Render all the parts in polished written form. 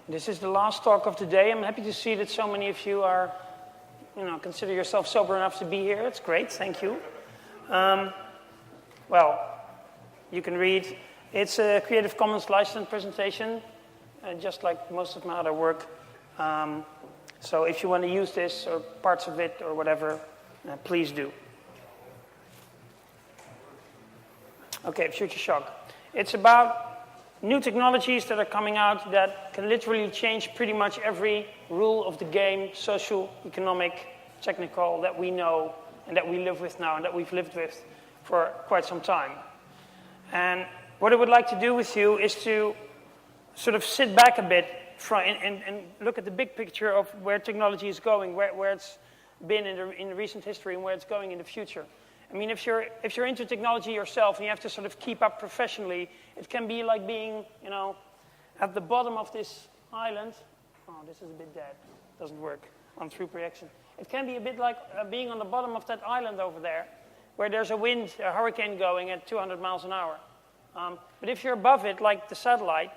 This is the last talk of the day. I'm happy to see that so many of you are, consider yourself sober enough to be here. It's great, thank you. Well, you can read. It's a Creative Commons licensed presentation, just like most of my other work. So if you want to use this or parts of it or whatever, please do. Okay, Future Shock. It's about new technologies that are coming out that can literally change pretty much every rule of the game, social, economic, technical, that we know and that we live with now and that we've lived with for quite some time. And what I would like to do with you is to sort of sit back a bit and look at the big picture of where technology is going, where it's been in recent history and where it's going in the future. I mean, if you're into technology yourself and you have to sort of keep up professionally, it can be like being, at the bottom of this island. Oh, this is a bit dead. Doesn't work on through projection. It can be a bit like being on the bottom of that island over there, where there's a hurricane going at 200 miles an hour. But if you're above it, like the satellite,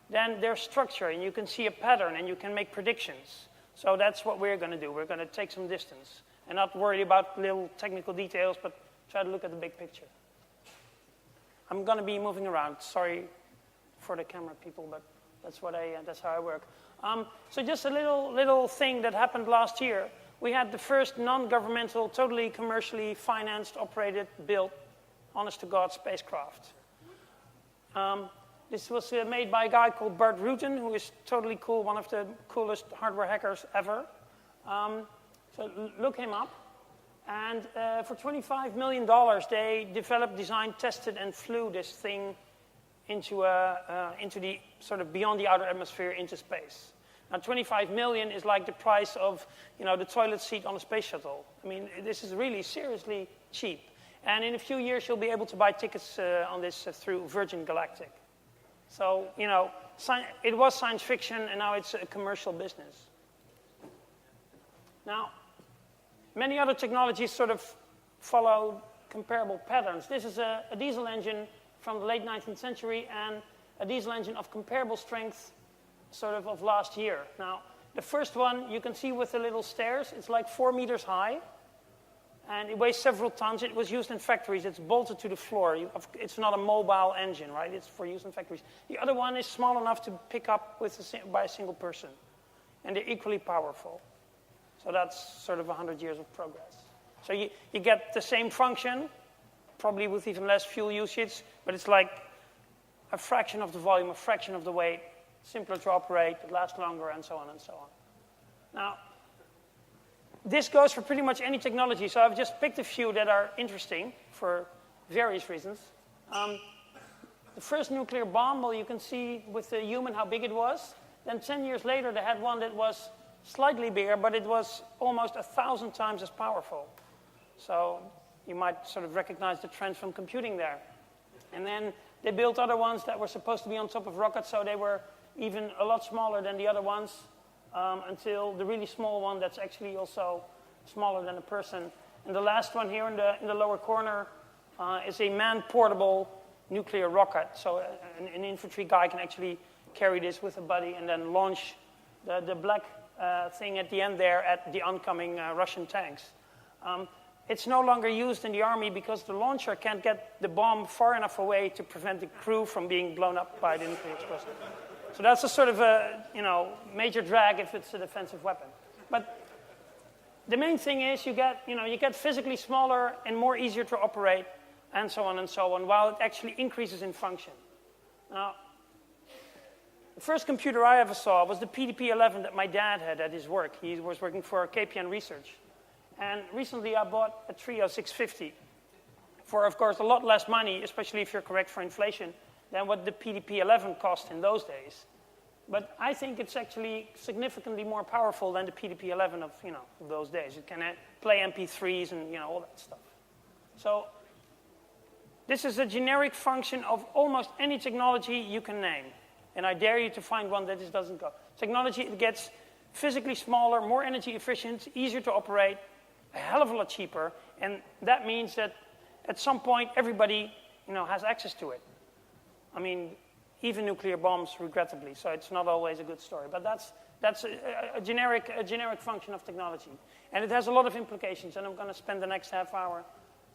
then there's structure, and you can see a pattern, and you can make predictions. So that's what we're going to do. We're going to take some distance and not worry about little technical details, but try to look at the big picture. I'm going to be moving around. Sorry for the camera people, but that's how I work. So just a little thing that happened last year. We had the first non-governmental, totally commercially financed, operated, built, honest-to-God spacecraft. This was made by a guy called Bart Rutten, who is totally cool, one of the coolest hardware hackers ever. So look him up. And for $25 million, they developed, designed, tested, and flew this thing into the sort of beyond the outer atmosphere into space. Now, 25 million is like the price of, the toilet seat on a space shuttle. I mean, this is really seriously cheap. And in a few years, you'll be able to buy tickets on this through Virgin Galactic. So, it was science fiction, and now it's a commercial business. Now, many other technologies sort of follow comparable patterns. This is a diesel engine from the late 19th century and a diesel engine of comparable strength sort of last year. Now, the first one you can see with the little stairs. It's like 4 meters high, and it weighs several tons. It was used in factories. It's bolted to the floor. It's not a mobile engine, right? It's for use in factories. The other one is small enough to pick up by a single person, and they're equally powerful. So that's sort of 100 years of progress. So you get the same function, probably with even less fuel usage, but it's like a fraction of the volume, a fraction of the weight, simpler to operate, it lasts longer, and so on and so on. Now, this goes for pretty much any technology, so I've just picked a few that are interesting for various reasons. The first nuclear bomb, well, you can see with the human how big it was. Then 10 years later, they had one that was slightly bigger, but it was almost 1,000 times as powerful. So you might sort of recognize the trend from computing there. And then they built other ones that were supposed to be on top of rockets, so they were even a lot smaller than the other ones, until the really small one that's actually also smaller than a person. And the last one here in the lower corner is a man-portable nuclear rocket. So an infantry guy can actually carry this with a buddy and then launch the black thing at the end there at the oncoming Russian tanks. It's no longer used in the army because the launcher can't get the bomb far enough away to prevent the crew from being blown up by the nuclear explosion. So that's a sort of a major drag if it's a defensive weapon. But the main thing is you get physically smaller and more easier to operate, and so on, while it actually increases in function. Now, the first computer I ever saw was the PDP-11 that my dad had at his work. He was working for KPN Research. And recently I bought a Trio 650 for, of course, a lot less money, especially if you're correct for inflation, than what the PDP-11 cost in those days. But I think it's actually significantly more powerful than the PDP-11 of those days. It can play MP3s and all that stuff. So this is a generic function of almost any technology you can name. And I dare you to find one that this doesn't go. Technology, it gets physically smaller, more energy efficient, easier to operate, a hell of a lot cheaper. And that means that at some point everybody has access to it. I mean, even nuclear bombs, regrettably. So it's not always a good story. But that's a generic function of technology. And it has a lot of implications, and I'm going to spend the next half hour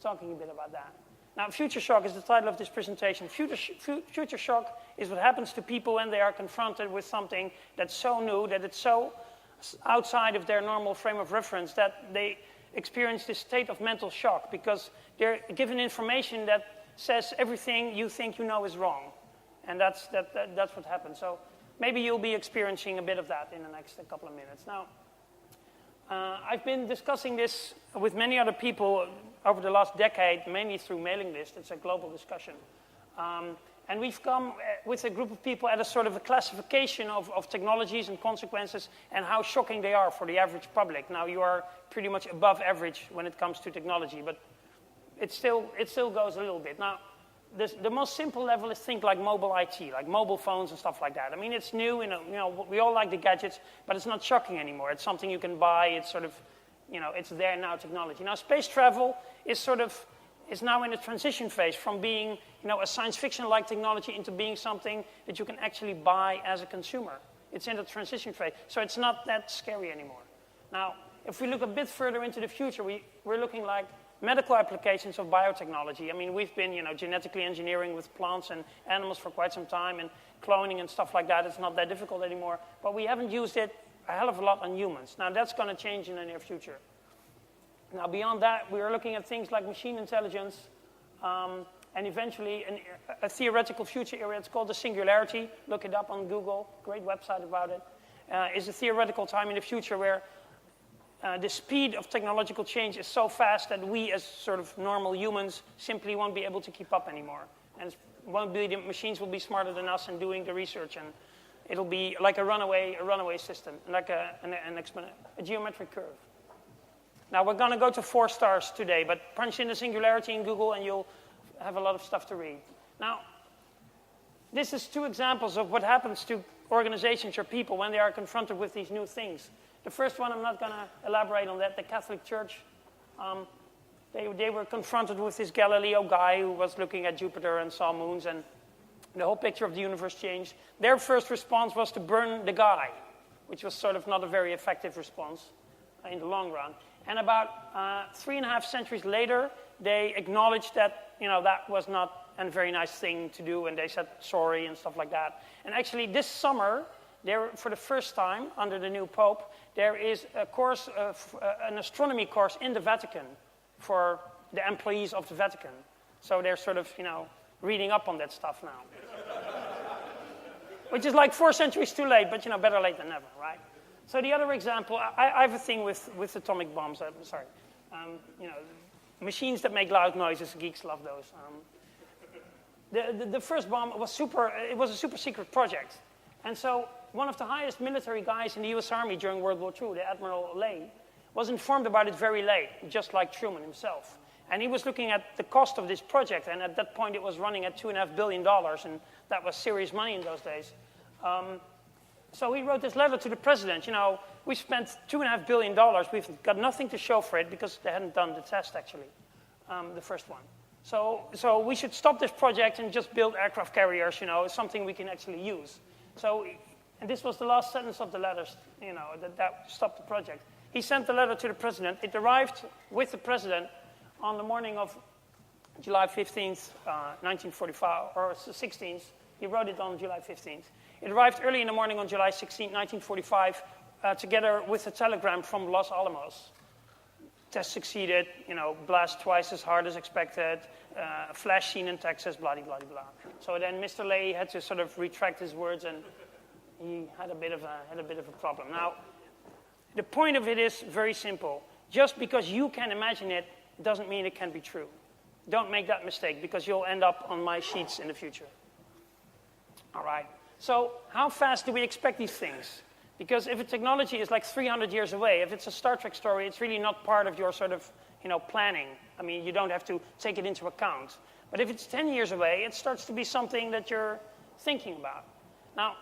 talking a bit about that. Now, future shock is the title of this presentation. Future shock is what happens to people when they are confronted with something that's so new, that it's so outside of their normal frame of reference, that they experience this state of mental shock because they're given information that says everything you think you know is wrong. And that's what happens. So maybe you'll be experiencing a bit of that in the next couple of minutes. Now, I've been discussing this with many other people over the last decade, mainly through mailing lists. It's a global discussion. And we've come with a group of people at a sort of a classification of technologies and consequences and how shocking they are for the average public. Now, you are pretty much above average when it comes to technology, but it still goes a little bit. Now, the most simple level is think like mobile IT, like mobile phones and stuff like that. I mean, it's new, we all like the gadgets, but it's not shocking anymore. It's something you can buy. It's sort of, it's there now technology. Now, space travel is now in a transition phase from being, a science fiction-like technology into being something that you can actually buy as a consumer. It's in the transition phase, so it's not that scary anymore. Now, if we look a bit further into the future, we're looking like medical applications of biotechnology. I mean, we've been, genetically engineering with plants and animals for quite some time, and cloning and stuff like that. It's not that difficult anymore, but we haven't used it a hell of a lot on humans. Now, that's going to change in the near future. Now, beyond that, we are looking at things like machine intelligence, and eventually a theoretical future area. It's called the singularity. Look it up on Google. Great website about it. Is a theoretical time in the future where the speed of technological change is so fast that we, as sort of normal humans, simply won't be able to keep up anymore. And the machines will be smarter than us in doing the research, and it'll be like a runaway system, like a geometric curve. Now, we're going to go to 4 stars today, but punch in the singularity in Google and you'll have a lot of stuff to read. Now, this is 2 examples of what happens to organizations or people when they are confronted with these new things. The first one, I'm not going to elaborate on that. The Catholic Church, they were confronted with this Galileo guy who was looking at Jupiter and saw moons, and the whole picture of the universe changed. Their first response was to burn the guy, which was sort of not a very effective response in the long run. And about 3.5 centuries later, they acknowledged that, that was not a very nice thing to do, and they said sorry and stuff like that. And actually, this summer, for the first time, under the new Pope, there is a course, an astronomy course in the Vatican for the employees of the Vatican. So they're sort of, reading up on that stuff now. Which is like 4 centuries too late, but, better late than never, right? So the other example, I have a thing with atomic bombs. Machines that make loud noises, geeks love those. The first bomb was a super secret project. And so one of the highest military guys in the US Army during World War II, the Admiral Lay, was informed about it very late, just like Truman himself. And he was looking at the cost of this project, and at that point it was running at $2.5 billion, and that was serious money in those days. So he wrote this letter to the president. We spent $2.5 billion. We've got nothing to show for it because they hadn't done the test, actually, the first one. So we should stop this project and just build aircraft carriers, something we can actually use. And this was the last sentence of the letter, that stopped the project. He sent the letter to the president. It arrived with the president on the morning of July 15th, 1945, or 16th. He wrote it on July 15th. It arrived early in the morning on July 16th, 1945, together with a telegram from Los Alamos. Test succeeded, blast twice as hard as expected, flash scene in Texas, blah, blah, blah, blah. So then Mr. Lay had to sort of retract his words, and he had a bit of a problem. Now, the point of it is very simple. Just because you can imagine it doesn't mean it can be true. Don't make that mistake, because you'll end up on my sheets in the future. All right. So how fast do we expect these things? Because if a technology is like 300 years away, if it's a Star Trek story, it's really not part of your sort of, planning. I mean, you don't have to take it into account. But if it's 10 years away, it starts to be something that you're thinking about. Now,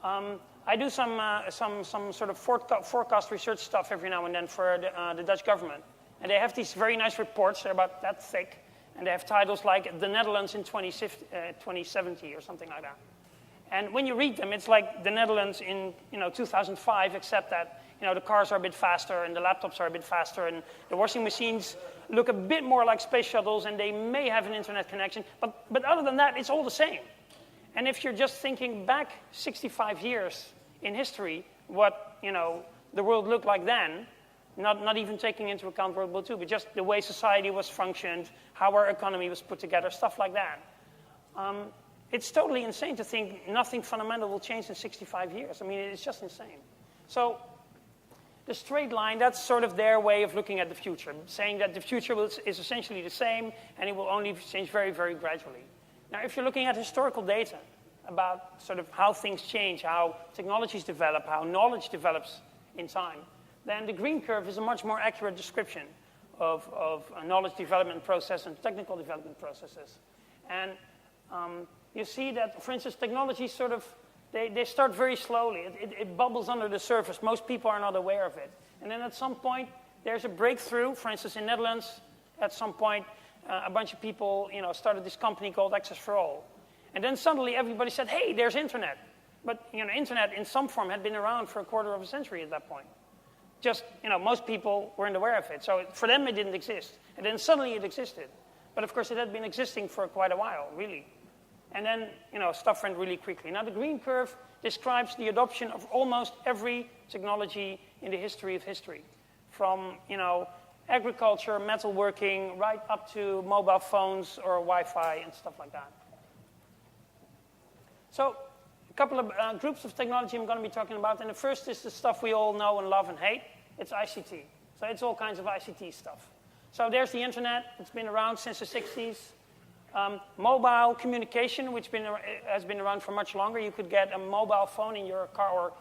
I do some sort of forecast research stuff every now and then for the Dutch government. And they have these very nice reports. They're about that thick. And they have titles like The Netherlands in 2070 or something like that. And when you read them, it's like the Netherlands in 2005, except that the cars are a bit faster and the laptops are a bit faster and the washing machines look a bit more like space shuttles and they may have an internet connection. But other than that, it's all the same. And if you're just thinking back 65 years in history, what the world looked like then, not even taking into account World War II, but just the way society was functioned, how our economy was put together, stuff like that. It's totally insane to think nothing fundamental will change in 65 years. I mean, it's just insane. So the straight line, that's sort of their way of looking at the future, saying that the future is essentially the same and it will only change very, very gradually. Now, if you're looking at historical data about sort of how things change, how technologies develop, how knowledge develops in time, then the green curve is a much more accurate description of a knowledge development process and technical development processes. And you see that, for instance, technologies sort of, they start very slowly. It bubbles under the surface. Most people are not aware of it. And then at some point, there's a breakthrough. For instance, in Netherlands, at some point, a bunch of people started this company called Access for All. And then suddenly everybody said, hey, there's internet. But internet in some form had been around for a quarter of a century at that point. Just, most people weren't aware of it. So for them, it didn't exist. And then suddenly it existed. But of course, it had been existing for quite a while, really. And then, stuff went really quickly. Now, the green curve describes the adoption of almost every technology in the history of history. From, agriculture, metalworking, right up to mobile phones or Wi-Fi and stuff like that. So, a couple of groups of technology I'm going to be talking about. And the first is the stuff we all know and love and hate. It's ICT. So it's all kinds of ICT stuff. So there's the internet. It's been around since the 60s. Mobile communication, which has been around for much longer. You could get a mobile phone in your car, or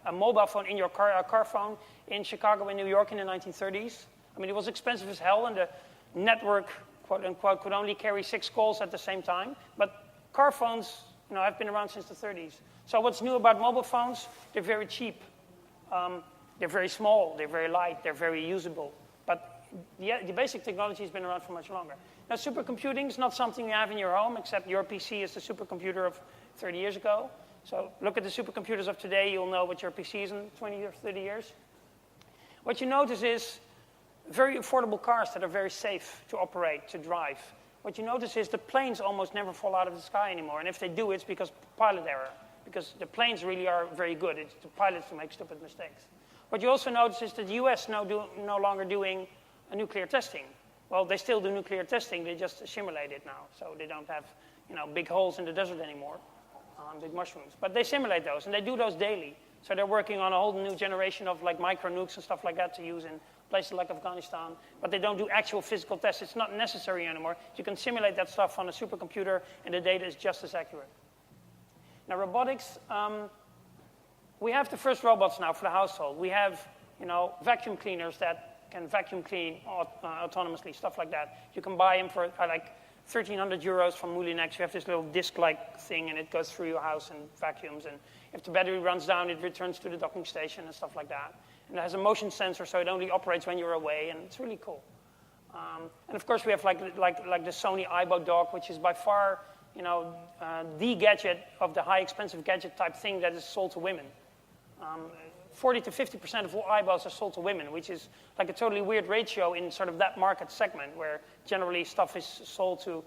a mobile phone in your car, a car phone in Chicago and New York in the 1930s. I mean, it was expensive as hell, and the network, quote unquote, could only carry 6 calls at the same time. But car phones, have been around since the 30s. So what's new about mobile phones? They're very cheap. They're very small. They're very light. They're very usable. But the basic technology has been around for much longer. Now, supercomputing is not something you have in your home, except your PC is the supercomputer of 30 years ago. So look at the supercomputers of today. You'll know what your PC is in 20 or 30 years. What you notice is very affordable cars that are very safe to operate, to drive. What you notice is the planes almost never fall out of the sky anymore. And if they do, it's because pilot error. Because the planes really are very good. It's the pilots who make stupid mistakes. What you also notice is that the US no longer doing nuclear testing. Well, they still do nuclear testing. They just simulate it now. So they don't have big holes in the desert anymore, big mushrooms. But they simulate those, and they do those daily. So they're working on a whole new generation of micro nukes and stuff like that to use in places like Afghanistan. But they don't do actual physical tests. It's not necessary anymore. You can simulate that stuff on a supercomputer, and the data is just as accurate. Now, robotics, we have the first robots now for the household. We have, vacuum cleaners that can vacuum clean autonomously, stuff like that. You can buy them for like 1,300 euros from Moulinex. You have this little disc-like thing, and it goes through your house and vacuums. And if the battery runs down, it returns to the docking station and stuff like that. And it has a motion sensor, so it only operates when you're away, and it's really cool. And of course, we have like the Sony Aibo dog, which is by far, the gadget of the high expensive gadget type thing that is sold to women. 40 to 50% of all Aibos are sold to women, which is like a totally weird ratio in sort of that market segment, where generally stuff is sold to,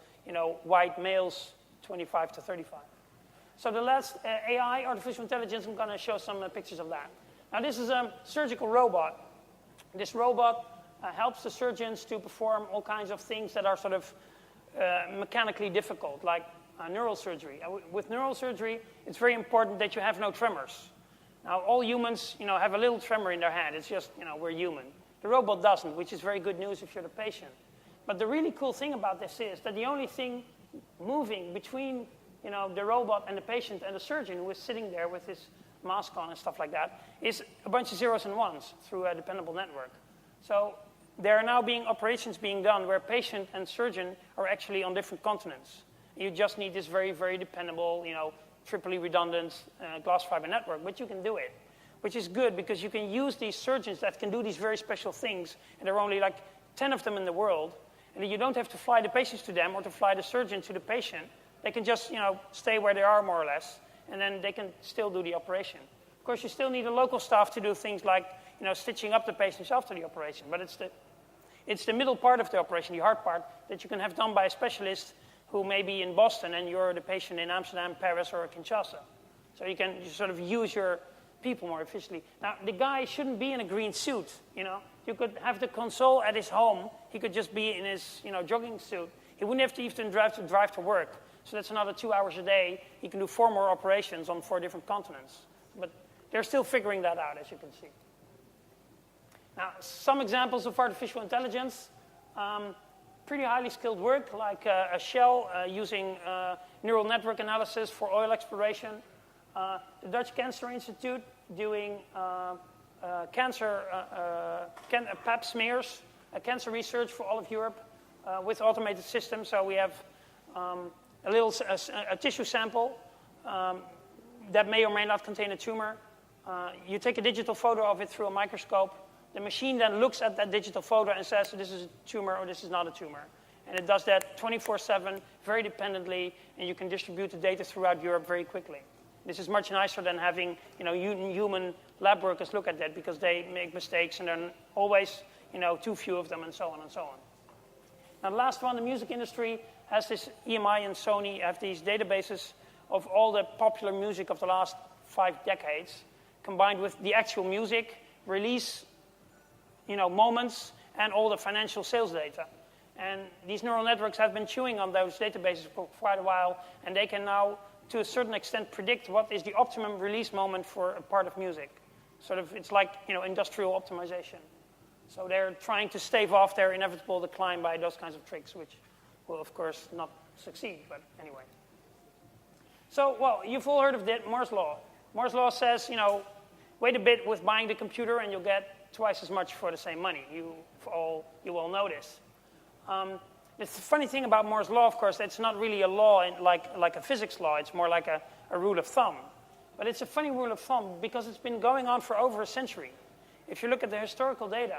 white males, 25 to 35. So the last AI, artificial intelligence, I'm going to show some pictures of that. Now, this is a surgical robot. This robot helps the surgeons to perform all kinds of things that are sort of mechanically difficult, like neural surgery. With neural surgery, it's very important that you have no tremors. Now, all humans, have a little tremor in their hand. It's just, we're human. The robot doesn't, which is very good news if you're the patient. But the really cool thing about this is that the only thing moving between, the robot and the patient and the surgeon who is sitting there with his mask on and stuff like that is a bunch of zeros and ones through a dependable network. So there are now operations being done where patient and surgeon are actually on different continents. You just need this very, very dependable, triply redundant glass fiber network, but you can do it, which is good because you can use these surgeons that can do these very special things, and there are only like 10 of them in the world, and you don't have to fly the patients to them or to fly the surgeon to the patient. They can just, stay where they are more or less, and then they can still do the operation. Of course, you still need a local staff to do things like, stitching up the patients after the operation, but it's the middle part of the operation, the hard part, that you can have done by a specialist who may be in Boston and you're the patient in Amsterdam, Paris, or Kinshasa. So you can sort of use your people more efficiently. Now, the guy shouldn't be in a green suit, You could have the console at his home. He could just be in his, jogging suit. He wouldn't have to even drive to work. So that's another 2 hours a day. He can do 4 more operations on 4 different continents. But they're still figuring that out, as you can see. Now, some examples of artificial intelligence. Pretty highly skilled work, like a Shell using neural network analysis for oil exploration. The Dutch Cancer Institute doing cancer pap smears, cancer research for all of Europe with automated systems. So we have a tissue sample that may or may not contain a tumor. You take a digital photo of it through a microscope. The machine then looks at that digital photo and says, this is a tumor or this is not a tumor. And it does that 24/7, very dependently, and you can distribute the data throughout Europe very quickly. This is much nicer than having human lab workers look at that, because they make mistakes and there are always too few of them, and so on and so on. Now, the last one, the music industry has this, EMI and Sony have these databases of all the popular music of the last 5 decades, combined with the actual music, release moments, and all the financial sales data. And these neural networks have been chewing on those databases for quite a while, and they can now, to a certain extent, predict what is the optimum release moment for a part of music. Sort of, it's like industrial optimization. So they're trying to stave off their inevitable decline by those kinds of tricks, which will, of course, not succeed, but anyway. So, well, you've all heard of Moore's Law. Moore's Law says, wait a bit with buying the computer and you'll get twice as much for the same money. You all know this. The funny thing about Moore's Law, of course, it's not really a law like a physics law. It's more like a rule of thumb. But it's a funny rule of thumb because it's been going on for over a century. If you look at the historical data,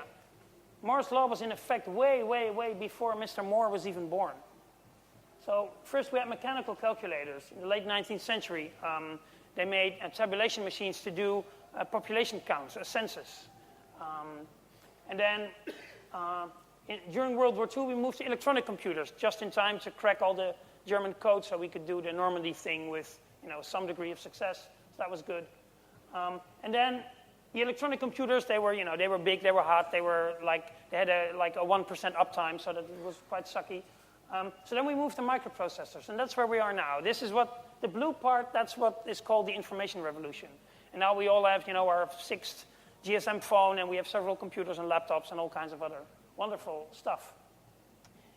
Moore's Law was in effect way, way, way before Mr. Moore was even born. So first we had mechanical calculators. In the late 19th century, they made tabulation machines to do population counts, a census. And then during World War II, we moved to electronic computers just in time to crack all the German code so we could do the Normandy thing with some degree of success. So that was good. And then the electronic computers, they were big, they were hot, they had a 1% uptime, so that it was quite sucky. So then we moved to microprocessors, and that's where we are now. This is what the blue part, that's what is called the information revolution. And now we all have, our 6th GSM phone, and we have several computers and laptops and all kinds of other wonderful stuff.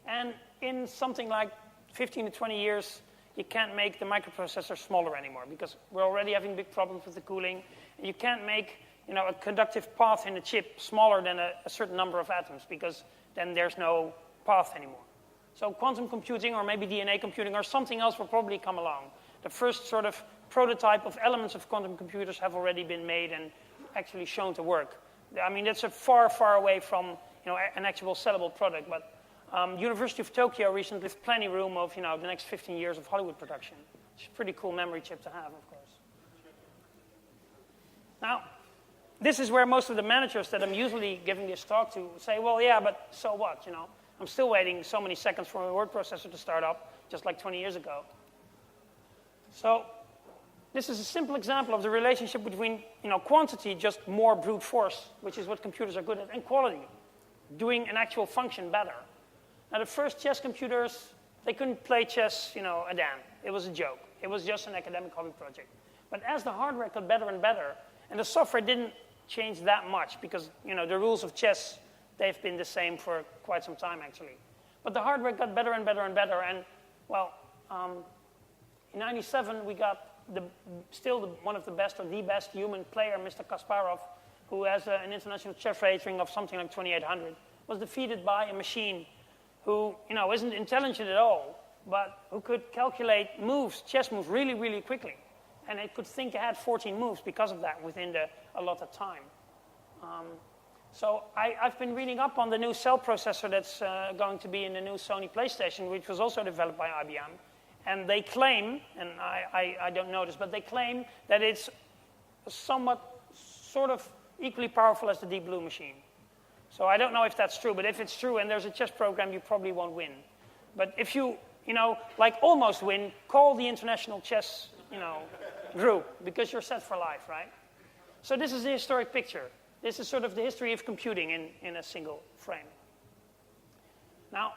And in something like 15 to 20 years, you can't make the microprocessor smaller anymore because we're already having big problems with the cooling. And you can't make a conductive path in the chip smaller than a certain number of atoms because then there's no path anymore. So quantum computing or maybe DNA computing or something else will probably come along. The first sort of prototype of elements of quantum computers have already been made and actually shown to work. I mean, that's a far, far away from an actual sellable product, but University of Tokyo recently left plenty room of the next 15 years of Hollywood production. It's a pretty cool memory chip to have, of course. Now, this is where most of the managers that I'm usually giving this talk to say, well, yeah, but so what, I'm still waiting so many seconds for my word processor to start up, just like 20 years ago. So this is a simple example of the relationship between quantity, just more brute force, which is what computers are good at, and quality, doing an actual function better. Now, the first chess computers, they couldn't play chess, a damn. It was a joke. It was just an academic hobby project. But as the hardware got better and better, and the software didn't change that much because, the rules of chess, they've been the same for quite some time, actually. But the hardware got better and better and better, and, well, in 97, we got one of the best or the best human player, Mr. Kasparov, who has an international chess rating of something like 2,800, was defeated by a machine who, isn't intelligent at all, but who could calculate moves, chess moves, really, really quickly. And it could think ahead 14 moves because of that within the allotted time. So I've been reading up on the new cell processor that's going to be in the new Sony PlayStation, which was also developed by IBM. And they claim, and I don't know this, but they claim that it's somewhat sort of equally powerful as the Deep Blue machine. So I don't know if that's true, but if it's true and there's a chess program, you probably won't win. But if you like almost win, call the international chess, group, because you're set for life, right? So this is the historic picture. This is sort of the history of computing in a single frame. Now,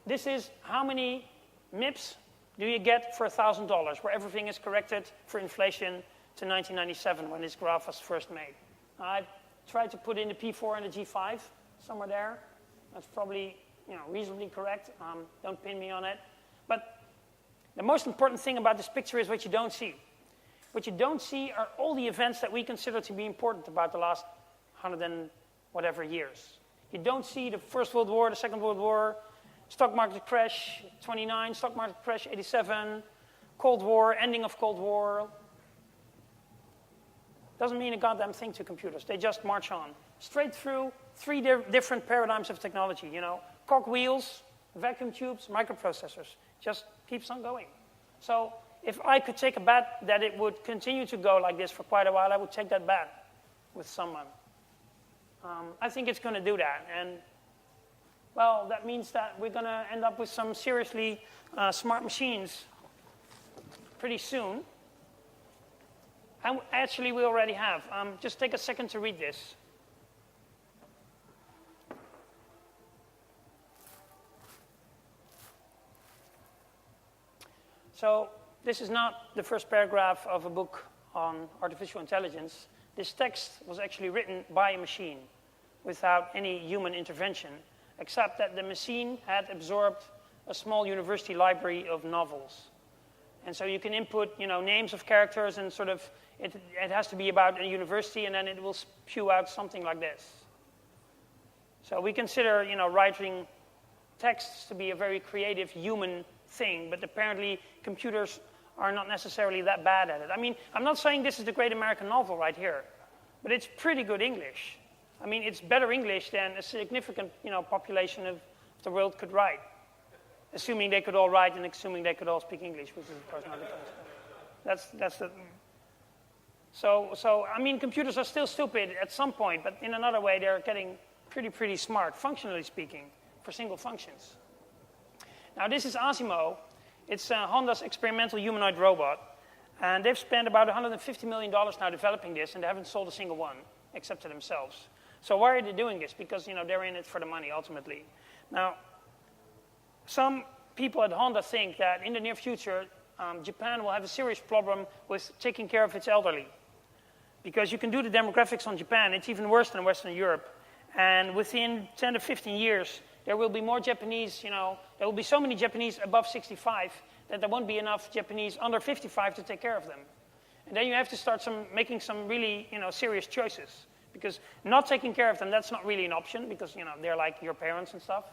this is how many MIPS do you get for $1,000, where everything is corrected for inflation to 1997, when this graph was first made. I tried to put in the P4 and the G5, somewhere there. That's probably reasonably correct. Don't pin me on it. But the most important thing about this picture is what you don't see. What you don't see are all the events that we consider to be important about the last 100 and whatever years. You don't see the First World War, the Second World War, stock market crash, 29, stock market crash, 87, Cold War, ending of Cold War. Doesn't mean a goddamn thing to computers. They just march on. Straight through three different paradigms of technology, cogwheels, vacuum tubes, microprocessors. Just keeps on going. So if I could take a bet that it would continue to go like this for quite a while, I would take that bet with someone. I think it's going to do that. And, well, that means that we're going to end up with some seriously smart machines pretty soon. And actually, we already have. Just take a second to read this. So this is not the first paragraph of a book on artificial intelligence. This text was actually written by a machine without any human intervention, except that the machine had absorbed a small university library of novels. And so you can input, names of characters, and sort of it has to be about a university, and then it will spew out something like this. So we consider, writing texts to be a very creative human thing, but apparently computers are not necessarily that bad at it. I mean, I'm not saying this is the great American novel right here, but it's pretty good English. I mean, it's better English than a significant, population of the world could write. Assuming they could all write and assuming they could all speak English, which is of course not the case. That's the. So I mean, computers are still stupid at some point, but in another way, they're getting pretty smart, functionally speaking, for single functions. Now, this is Asimo. It's Honda's experimental humanoid robot, and they've spent about $150 million now developing this, and they haven't sold a single one, except to themselves. So why are they doing this? Because they're in it for the money ultimately. Now, some people at Honda think that in the near future, Japan will have a serious problem with taking care of its elderly. Because you can do the demographics on Japan, it's even worse than Western Europe. And within 10 to 15 years, there will be more Japanese, there will be so many Japanese above 65 that there won't be enough Japanese under 55 to take care of them. And then you have to start making some really, serious choices. Because not taking care of them, that's not really an option, because, they're like your parents and stuff.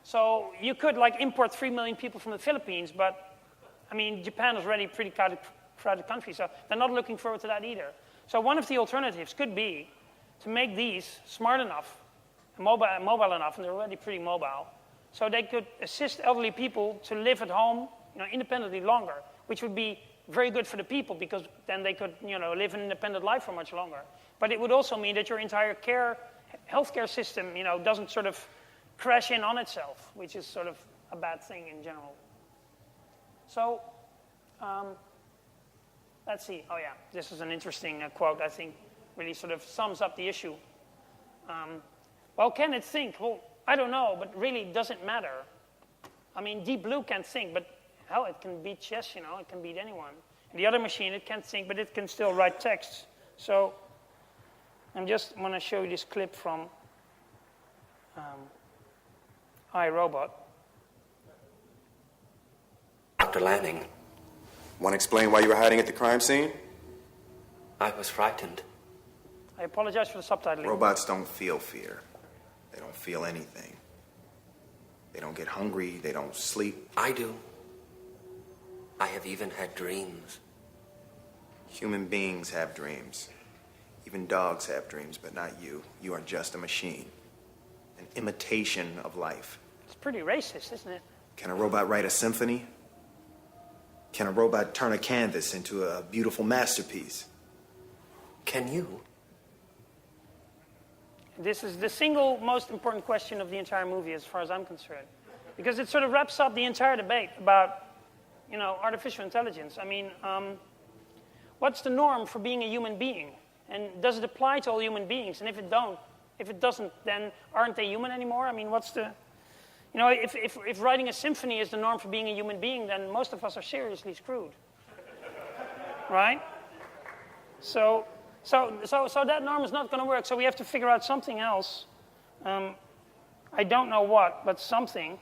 So you could import 3 million people from the Philippines, but I mean, Japan is already a pretty crowded country, so they're not looking forward to that either. So one of the alternatives could be to make these smart enough, and mobile enough, and they're already pretty mobile, so they could assist elderly people to live at home, independently longer, which would be very good for the people, because then they could, live an independent life for much longer. But it would also mean that your entire healthcare system, doesn't sort of crash in on itself, which is sort of a bad thing in general. So, let's see. Oh yeah, this is an interesting quote, I think, really sort of sums up the issue. Well, can it think? Well, I don't know, but really, does it matter? I mean, Deep Blue can't think, but hell, it can beat chess, it can beat anyone. And the other machine, it can't think, but it can still write texts. So, I'm just want to show you this clip from iRobot. Dr. Lanning, Want to explain why you were hiding at the crime scene? I was frightened. I apologize for the subtitling. Robots don't feel fear. They don't feel anything. They don't get hungry. They don't sleep. I do. I have even had dreams. Human beings have dreams. Even dogs have dreams, but not you. You are just a machine. An imitation of life. It's pretty racist, isn't it? Can a robot write a symphony? Can a robot turn a canvas into a beautiful masterpiece? Can you? This is the single most important question of the entire movie as far as I'm concerned. Because it sort of wraps up the entire debate about, artificial intelligence. I mean, what's the norm for being a human being? And does it apply to all human beings? And if it doesn't, then aren't they human anymore? I mean, what's the... if writing a symphony is the norm for being a human being, then most of us are seriously screwed. Right? So that norm is not going to work. So we have to figure out something else. I don't know what, but something.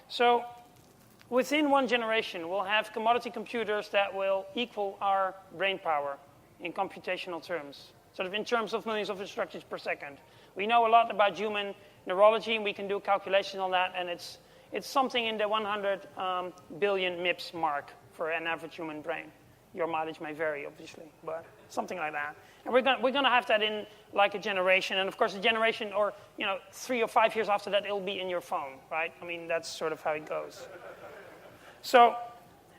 So within one generation, we'll have commodity computers that will equal our brain power in computational terms, sort of in terms of millions of instructions per second. We know a lot about human neurology, and we can do calculations on that, and it's something in the 100 billion MIPS mark for an average human brain. Your mileage may vary, obviously, but something like that. And we're going to have that in like a generation, and of course a generation or 3 or 5 years after that, it'll be in your phone, right? I mean, that's sort of how it goes. So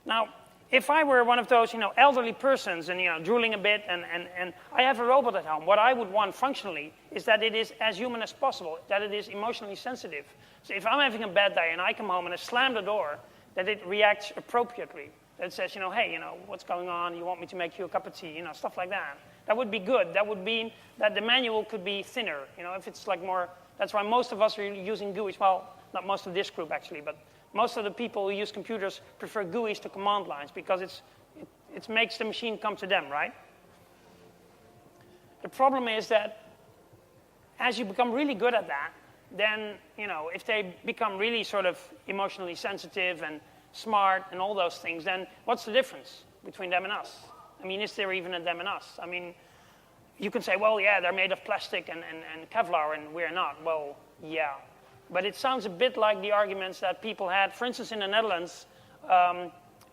now, if I were one of those elderly persons and drooling a bit, and I have a robot at home, what I would want functionally is that it is as human as possible, that it is emotionally sensitive. So if I'm having a bad day and I come home and I slam the door, that it reacts appropriately. That it says, hey, what's going on? You want me to make you a cup of tea? Stuff like that. That would be good. That would mean that the manual could be thinner. If it's like more, that's why most of us are using GUIs. Well, not most of this group actually, but most of the people who use computers prefer GUIs to command lines because it makes the machine come to them, right? The problem is that as you become really good at that, then, if they become really sort of emotionally sensitive and smart and all those things, then what's the difference between them and us? I mean, is there even a them and us? I mean, you can say, well, yeah, they're made of plastic and Kevlar and we're not. Well, yeah. But it sounds a bit like the arguments that people had, for instance, in the Netherlands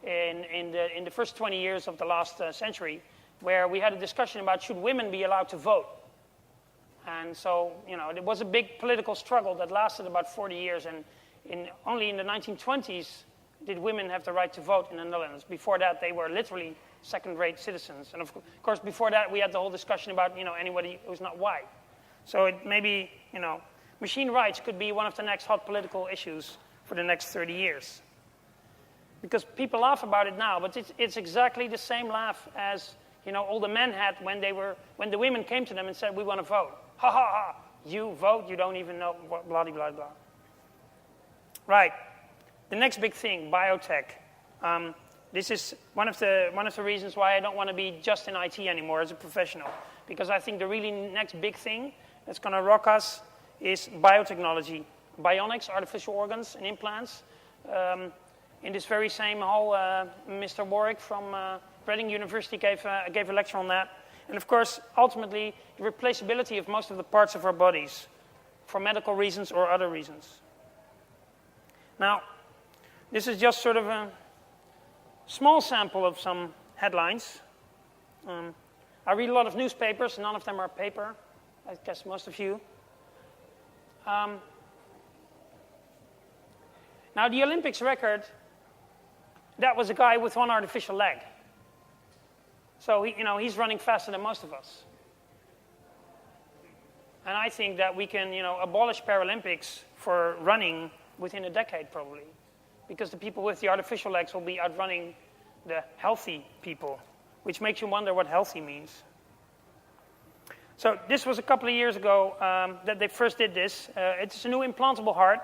in the first 20 years of the last century, where we had a discussion about should women be allowed to vote. And so, it was a big political struggle that lasted about 40 years. And only in the 1920s did women have the right to vote in the Netherlands. Before that, they were literally second-rate citizens. And of course, before that, we had the whole discussion about, anybody who's not white. So it maybe, machine rights could be one of the next hot political issues for the next 30 years. Because people laugh about it now, but it's exactly the same laugh as, all the men had when the women came to them and said, we want to vote. Ha, ha, ha. You vote, you don't even know, blah, blah, blah, blah. Right. The next big thing, biotech. This is one of the reasons why I don't want to be just in IT anymore as a professional. Because I think the really next big thing that's going to rock us is biotechnology. Bionics, artificial organs and implants. In this very same hall, Mr. Warwick from Reading University gave a lecture on that. And of course, ultimately, the replaceability of most of the parts of our bodies for medical reasons or other reasons. Now, this is just sort of a small sample of some headlines. I read a lot of newspapers. None of them are paper. I guess most of you. Now, the Olympics record, that was a guy with one artificial leg. So, he's running faster than most of us. And I think that we can, abolish Paralympics for running within a decade, probably. Because the people with the artificial legs will be outrunning the healthy people, which makes you wonder what healthy means. So this was a couple of years ago that they first did this. It's a new implantable heart.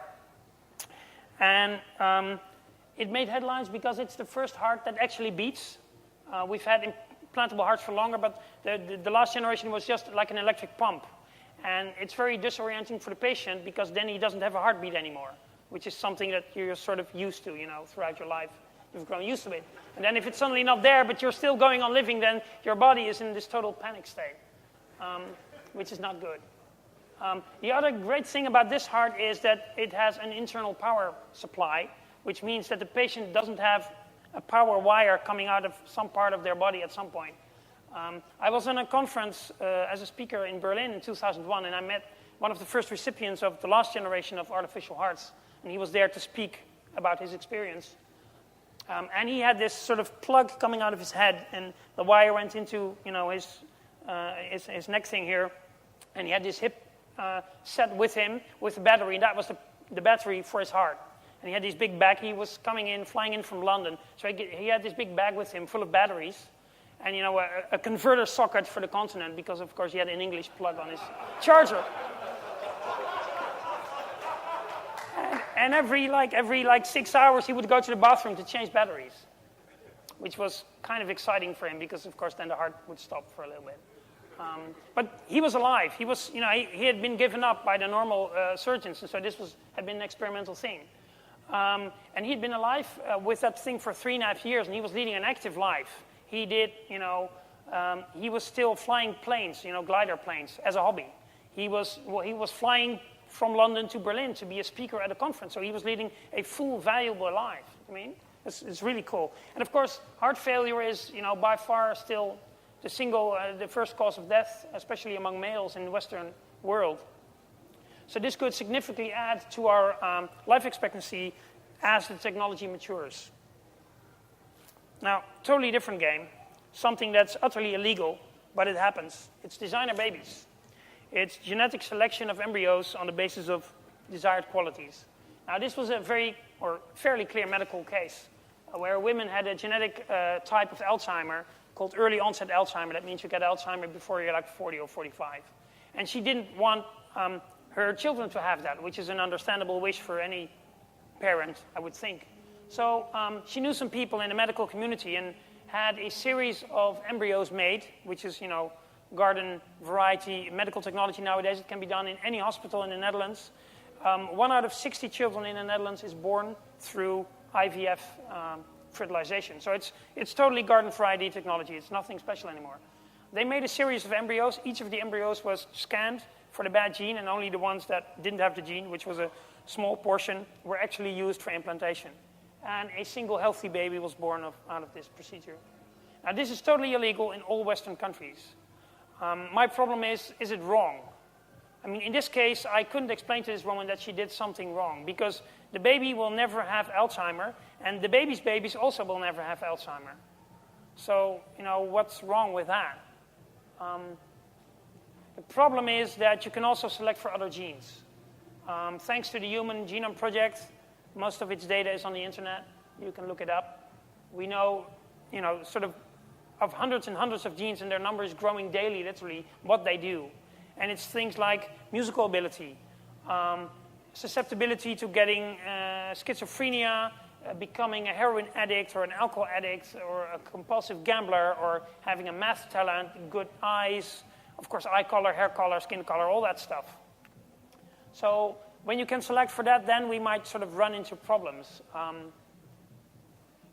And it made headlines because it's the first heart that actually beats. We've had implantable hearts for longer, but the last generation was just like an electric pump. And it's very disorienting for the patient because then he doesn't have a heartbeat anymore, which is something that you're sort of used to, throughout your life. You've grown used to it. And then if it's suddenly not there, but you're still going on living, then your body is in this total panic state, which is not good. The other great thing about this heart is that it has an internal power supply, which means that the patient doesn't have a power wire coming out of some part of their body at some point. I was on a conference as a speaker in Berlin in 2001, and I met one of the first recipients of the last generation of artificial hearts, and he was there to speak about his experience. And he had this sort of plug coming out of his head, and the wire went into his neck thing here, and he had this hip set with him with a battery, and that was the battery for his heart. And he had this big bag. He was flying in from London, so he had this big bag with him full of batteries, and a converter socket for the continent, because of course he had an English plug on his charger. And every 6 hours he would go to the bathroom to change batteries, which was kind of exciting for him, because of course then the heart would stop for a little bit. But he was alive. He was, he had been given up by the normal surgeons, and so this had been an experimental thing. And he'd been alive with that thing for 3.5 years, and he was leading an active life. He did, he was still flying planes, glider planes, as a hobby. He was flying from London to Berlin to be a speaker at a conference, so he was leading a full, valuable life. I mean, it's really cool. And of course, heart failure is, by far still the first cause of death, especially among males in the Western world. So this could significantly add to our life expectancy as the technology matures. Now, totally different game, something that's utterly illegal, but it happens. It's designer babies. It's genetic selection of embryos on the basis of desired qualities. Now, this was a fairly clear medical case where women had a genetic type of Alzheimer called early onset Alzheimer. That means you get Alzheimer before you're like 40 or 45. And she didn't want her children to have that, which is an understandable wish for any parent, I would think. So she knew some people in the medical community and had a series of embryos made, which is, garden variety medical technology nowadays. It can be done in any hospital in the Netherlands. 1 out of 60 children in the Netherlands is born through IVF fertilization. So it's totally garden variety technology. It's nothing special anymore. They made a series of embryos. Each of the embryos was scanned for the bad gene, and only the ones that didn't have the gene, which was a small portion, were actually used for implantation. And a single healthy baby was born out of this procedure. Now, this is totally illegal in all Western countries. My problem is it wrong? I mean, in this case, I couldn't explain to this woman that she did something wrong, because the baby will never have Alzheimer, and the baby's babies also will never have Alzheimer. So, what's wrong with that? The problem is that you can also select for other genes. Thanks to the Human Genome Project, most of its data is on the internet. You can look it up. We know, sort of hundreds and hundreds of genes, and their number is growing daily, literally, what they do. And it's things like musical ability, susceptibility to getting schizophrenia, becoming a heroin addict or an alcohol addict or a compulsive gambler, or having a math talent, good eyes, of course, eye color, hair color, skin color, all that stuff. So when you can select for that, then we might sort of run into problems.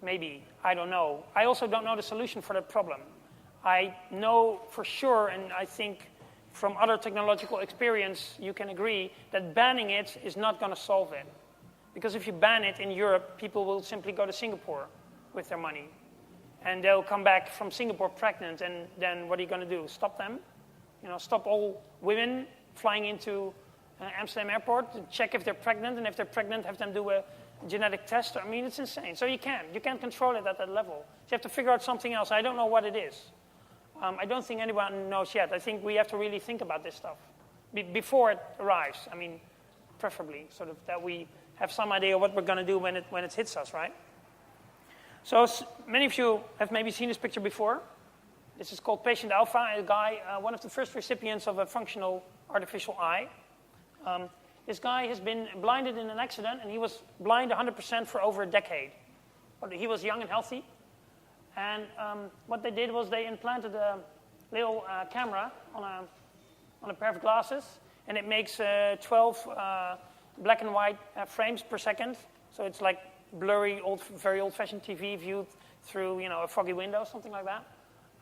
Maybe, I don't know. I also don't know the solution for that problem. I know for sure, and I think from other technological experience, you can agree that banning it is not going to solve it. Because if you ban it in Europe, people will simply go to Singapore with their money. And they'll come back from Singapore pregnant, and then what are you going to do? Stop them? Stop all women flying into Amsterdam airport to check if they're pregnant, and if they're pregnant, have them do a genetic test. I mean, it's insane. So you can't control it at that level. So you have to figure out something else. I don't know what it is. I don't think anyone knows yet. I think we have to really think about this stuff before it arrives. I mean, preferably, sort of that we have some idea of what we're going to do when it hits us, right? So many of you have maybe seen this picture before. This is called Patient Alpha, a guy, one of the first recipients of a functional artificial eye. This guy has been blinded in an accident, and he was blind 100% for over a decade. But he was young and healthy. And what they did was they implanted a little camera on a pair of glasses, and it makes 12 black and white frames per second. So it's like blurry, very old-fashioned TV viewed through a foggy window, something like that.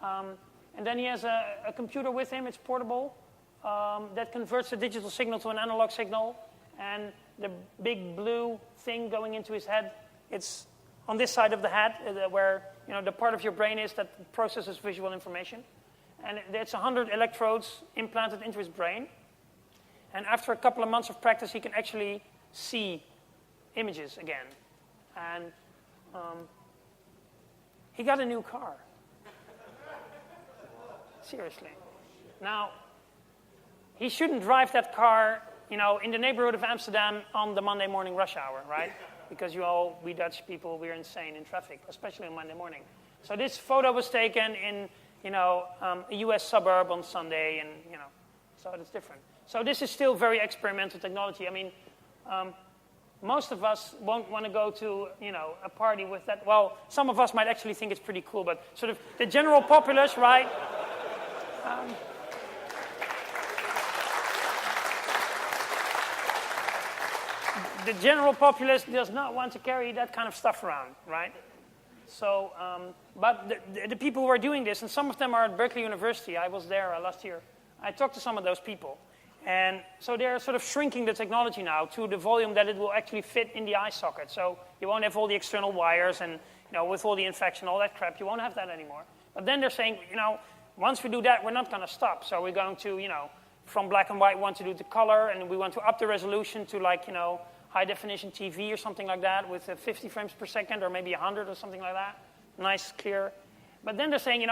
And then he has a computer with him. It's portable. That converts the digital signal to an analog signal, and the big blue thing going into his head, it's on this side of the head where the part of your brain is that processes visual information. And it's 100 electrodes implanted into his brain. And after a couple of months of practice, he can actually see images again. And he got a new car. Seriously. Now, he shouldn't drive that car, in the neighborhood of Amsterdam on the Monday morning rush hour, right? Because we Dutch people, we're insane in traffic, especially on Monday morning. So this photo was taken in, a U.S. suburb on Sunday, and, so it's different. So this is still very experimental technology. I mean, most of us won't want to go to, a party with that. Well, some of us might actually think it's pretty cool, but sort of the general populace, right? The general populace does not want to carry that kind of stuff around, right? So, but the people who are doing this, and some of them are at Berkeley University. I was there last year. I talked to some of those people. And so they're sort of shrinking the technology now to the volume that it will actually fit in the eye socket. So you won't have all the external wires and, with all the infection, all that crap, you won't have that anymore. But then they're saying, once we do that, we're not going to stop. So we're going to, from black and white, want to do the color, and we want to up the resolution to high-definition TV or something like that with 50 frames per second or maybe 100 or something like that. Nice, clear. But then they're saying,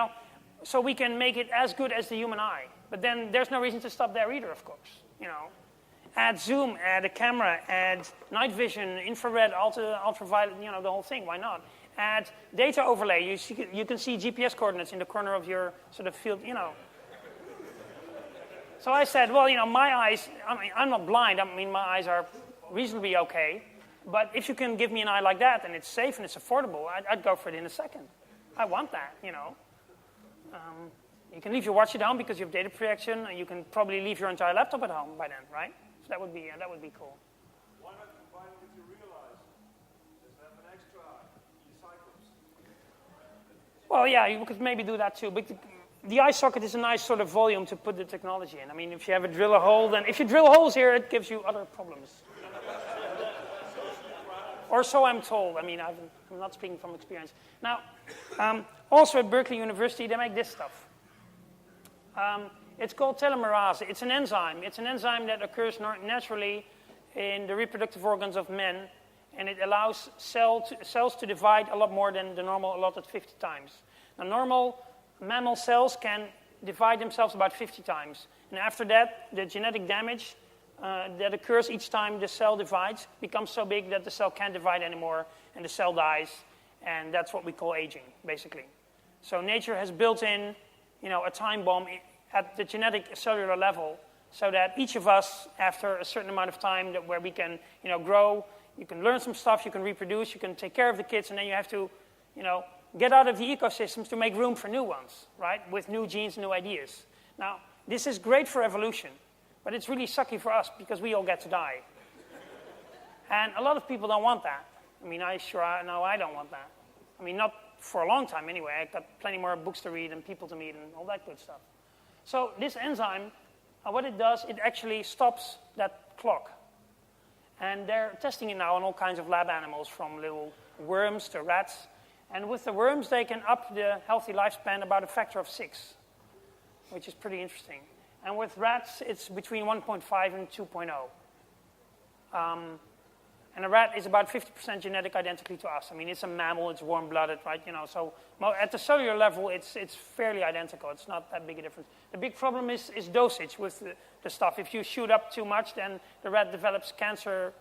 so we can make it as good as the human eye. But then there's no reason to stop there either, of course. Add zoom, add a camera, add night vision, infrared, ultraviolet, the whole thing. Why not? Add data overlay. You can see GPS coordinates in the corner of your sort of field, So I said, well, my eyes, I'm not blind. My eyes are reasonably okay. But if you can give me an eye like that and it's safe and it's affordable, I'd go for it in a second. I want that, You can leave your watch at home because you have data protection, and you can probably leave your entire laptop at home by then, right? So that would be cool. Why not combine it with your real eyes? Just have an extra e-cycles. Well, yeah, you could maybe do that too. But the eye socket is a nice sort of volume to put the technology in. If you have a drill a hole, then if you drill holes here, it gives you other problems. Or so I'm told. I'm not speaking from experience. Now, also at Berkeley University, they make this stuff. It's called telomerase. It's an enzyme. It's an enzyme that occurs naturally in the reproductive organs of men, and it allows cells to divide a lot more than the normal allotted 50 times. Now, normal mammal cells can divide themselves about 50 times. And after that, the genetic damage that occurs each time the cell divides becomes so big that the cell can't divide anymore, and the cell dies, and that's what we call aging, basically. So nature has built in, a time bomb at the genetic cellular level, so that each of us, after a certain amount of time where we can, grow, you can learn some stuff, you can reproduce, you can take care of the kids, and then you have to, get out of the ecosystems to make room for new ones, right? With new genes, new ideas. Now, this is great for evolution, but it's really sucky for us because we all get to die. And a lot of people don't want that. I don't want that. Not for a long time anyway. I've got plenty more books to read and people to meet and all that good stuff. So this enzyme, what it does, it actually stops that clock. And they're testing it now on all kinds of lab animals, from little worms to rats. And with the worms, they can up the healthy lifespan about a factor of 6, which is pretty interesting. And with rats, it's between 1.5 and 2.0. And a rat is about 50% genetic identically to us. It's a mammal, it's warm-blooded, right? So at the cellular level, it's fairly identical. It's not that big a difference. The big problem is dosage with the stuff. If you shoot up too much, then the rat develops cancer,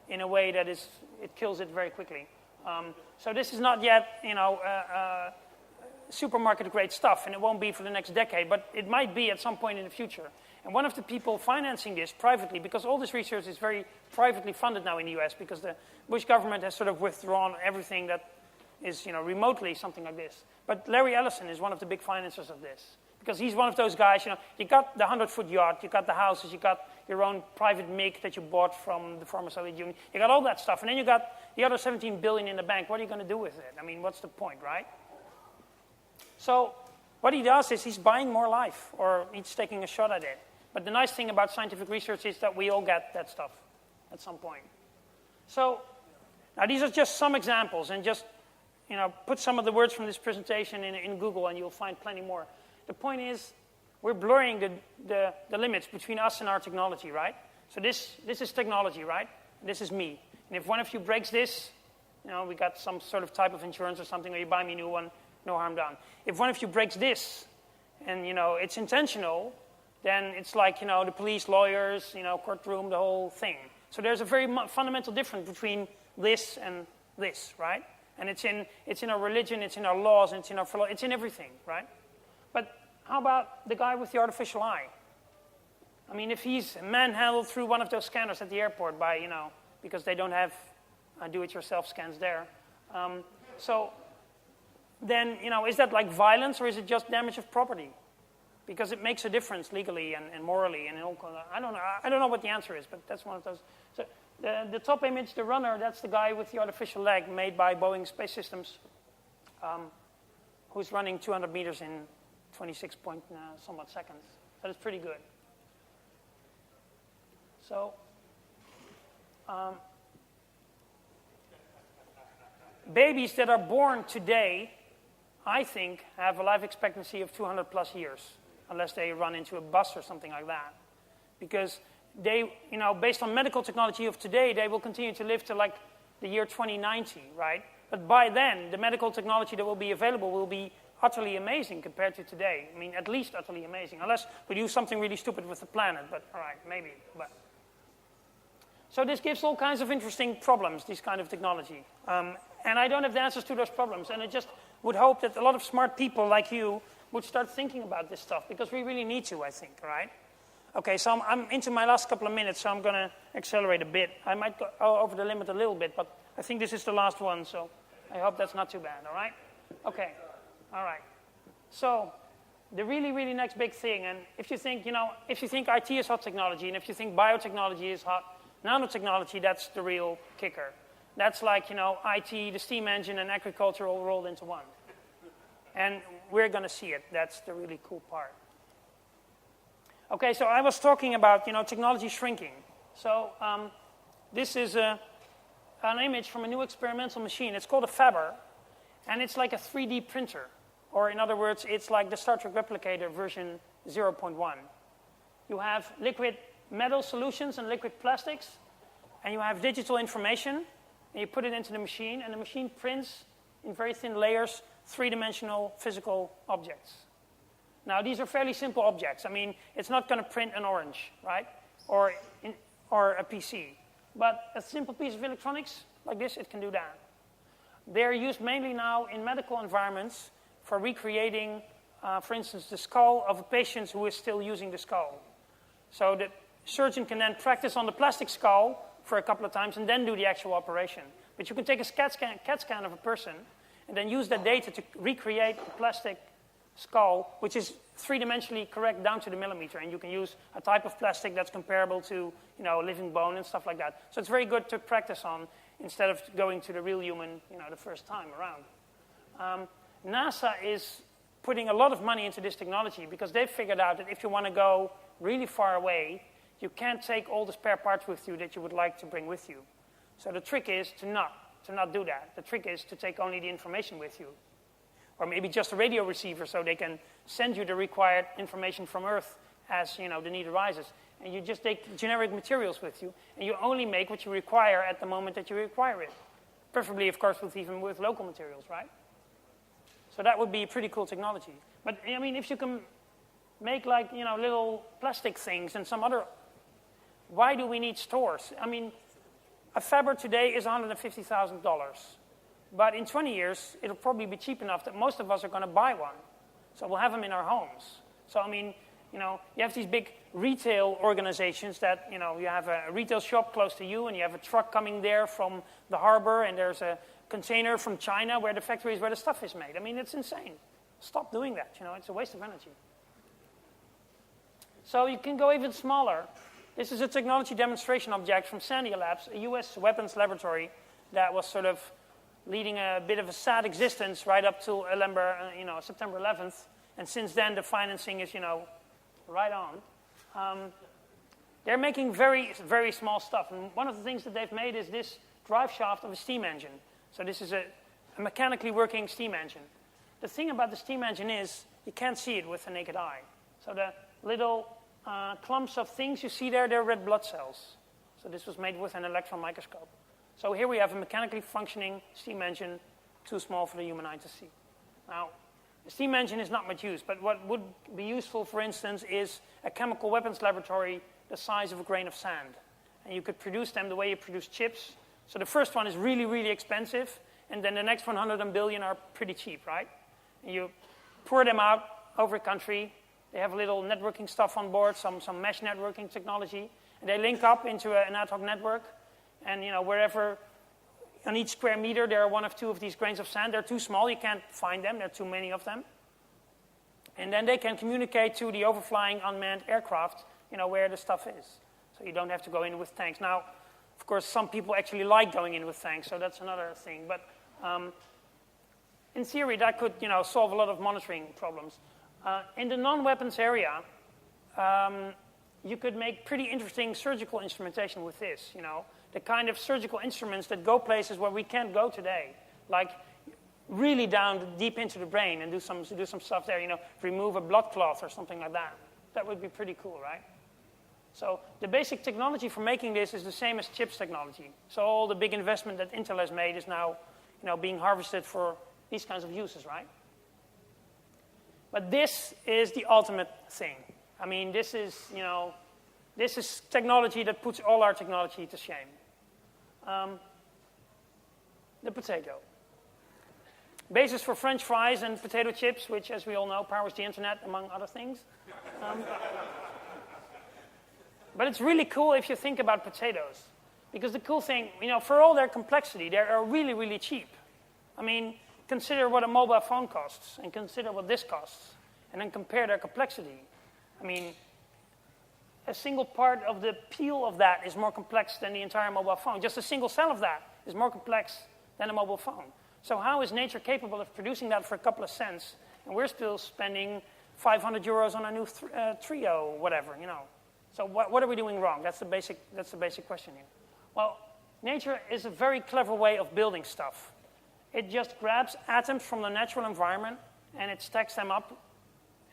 in a way that it kills it very quickly. So this is not yet, supermarket-grade stuff, and it won't be for the next decade, but it might be at some point in the future. And one of the people financing this privately, because all this research is very privately funded now in the US, because the Bush government has sort of withdrawn everything that is, remotely something like this. But Larry Ellison is one of the big financiers of this, because he's one of those guys, you got the 100-foot yacht, you got the houses, you got your own private MiG that you bought from the former Soviet Union, you got all that stuff, and then you got the other 17 billion in the bank. What are you going to do with it? What's the point, right? So what he does is he's buying more life, or he's taking a shot at it. But the nice thing about scientific research is that we all get that stuff at some point. So now these are just some examples, and just put some of the words from this presentation in Google, and you'll find plenty more. The point is, we're blurring the limits between us and our technology, right? So this is technology, right? This is me. And if one of you breaks this, we got some sort of type of insurance or something, or you buy me a new one, no harm done. If one of you breaks this, and, it's intentional, then it's like, the police, lawyers, courtroom, the whole thing. So there's a very fundamental difference between this and this, right? And it's in our religion, it's in our laws, and it's in our philosophy, it's in everything, right? But how about the guy with the artificial eye? I mean, if he's manhandled through one of those scanners at the airport by, because they don't have do-it-yourself scans there. So then, is that like violence, or is it just damage of property? Because it makes a difference legally and morally and in all kinds of, I don't know what the answer is, but that's one of those. So the top image, the runner, that's the guy with the artificial leg made by Boeing Space Systems, who's running 200 meters in 26 point somewhat seconds. That is pretty good. So babies that are born today, I think, have a life expectancy of 200 plus years, unless they run into a bus or something like that. Because they, based on medical technology of today, they will continue to live to like the year 2090, right? But by then, the medical technology that will be available will be utterly amazing compared to today. I mean, at least utterly amazing, unless we do something really stupid with the planet, but all right, maybe. But. So this gives all kinds of interesting problems, this kind of technology. And I don't have the answers to those problems, and I just would hope that a lot of smart people like you would start thinking about this stuff, because we really need to, I think, right? Okay, so I'm into my last couple of minutes, so I'm going to accelerate a bit. I might go over the limit a little bit, but I think this is the last one, so I hope that's not too bad, all right? Okay, all right. So the really, really next big thing, and if you think, if you think IT is hot technology, and if you think biotechnology is hot, nanotechnology, that's the real kicker. That's like, IT, the steam engine, and agriculture all rolled into one. And we're going to see it. That's the really cool part. Okay, so I was talking about, technology shrinking. So this is an image from a new experimental machine. It's called a Faber, and it's like a 3D printer. Or in other words, it's like the Star Trek Replicator version 0.1. You have liquid metal solutions and liquid plastics, and you have digital information, and you put it into the machine, and the machine prints in very thin layers three-dimensional physical objects. Now, these are fairly simple objects. I mean, it's not going to print an orange, right? Or a PC. But a simple piece of electronics like this, it can do that. They're used mainly now in medical environments for recreating, for instance, the skull of a patient who is still using the skull. So the surgeon can then practice on the plastic skull for a couple of times and then do the actual operation. But you can take a CAT scan of a person and then use that data to recreate the plastic skull, which is three-dimensionally correct down to the millimeter. And you can use a type of plastic that's comparable to, living bone and stuff like that. So it's very good to practice on instead of going to the real human, the first time around. NASA is putting a lot of money into this technology because they've figured out that if you want to go really far away, you can't take all the spare parts with you that you would like to bring with you. So the trick is to not do that. The trick is to take only the information with you. Or maybe just a radio receiver so they can send you the required information from Earth as, the need arises. And you just take generic materials with you, and you only make what you require at the moment that you require it. Preferably, of course, even with local materials, right? So that would be pretty cool technology. But, I mean, if you can make, like, little plastic things and some other... Why do we need stores? I mean, a Faber today is $150,000. But in 20 years, it'll probably be cheap enough that most of us are going to buy one. So we'll have them in our homes. So, I mean, you have these big retail organizations that, you have a retail shop close to you, and you have a truck coming there from the harbor, and there's a container from China where the factory is where the stuff is made. I mean, it's insane. Stop doing that. It's a waste of energy. So you can go even smaller. This is a technology demonstration object from Sandia Labs, a U.S. weapons laboratory that was sort of leading a bit of a sad existence right up till September 11th. And since then, the financing is, right on. They're making very, very small stuff. And one of the things that they've made is this drive shaft of a steam engine. So this is a mechanically working steam engine. The thing about the steam engine is you can't see it with the naked eye. So the little clumps of things you see there, they're red blood cells. So this was made with an electron microscope. So here we have a mechanically functioning steam engine, too small for the human eye to see. Now, the steam engine is not much use, but what would be useful, for instance, is a chemical weapons laboratory the size of a grain of sand. And you could produce them the way you produce chips. So the first one is really, really expensive, and then the next 100 billion are pretty cheap, right? And you pour them out over a country. They have a little networking stuff on board, some mesh networking technology, and they link up into an ad hoc network. And wherever on each square meter there are one of two of these grains of sand. They're too small, you can't find them. There are too many of them. And then they can communicate to the overflying unmanned aircraft, where the stuff is. So you don't have to go in with tanks. Now, of course, some people actually like going in with tanks, so that's another thing. But in theory, that could, solve a lot of monitoring problems. In the non-weapons area, you could make pretty interesting surgical instrumentation with this, the kind of surgical instruments that go places where we can't go today, like really down deep into the brain and do some stuff there, remove a blood clot or something like that. That would be pretty cool, right? So the basic technology for making this is the same as chips technology. So all the big investment that Intel has made is now, being harvested for these kinds of uses, right? But this is the ultimate thing. I mean, this is technology that puts all our technology to shame. The potato. Basis for French fries and potato chips, which, as we all know, powers the internet, among other things. But it's really cool if you think about potatoes. Because the cool thing, for all their complexity, they are really, really cheap. I mean, consider what a mobile phone costs, and consider what this costs, and then compare their complexity. I mean, a single part of the peel of that is more complex than the entire mobile phone. Just a single cell of that is more complex than a mobile phone. So how is nature capable of producing that for a couple of cents, and we're still spending 500 euros on a new Trio, whatever, So what are we doing wrong? That's the basic question here. Well, nature is a very clever way of building stuff. It just grabs atoms from the natural environment, and it stacks them up,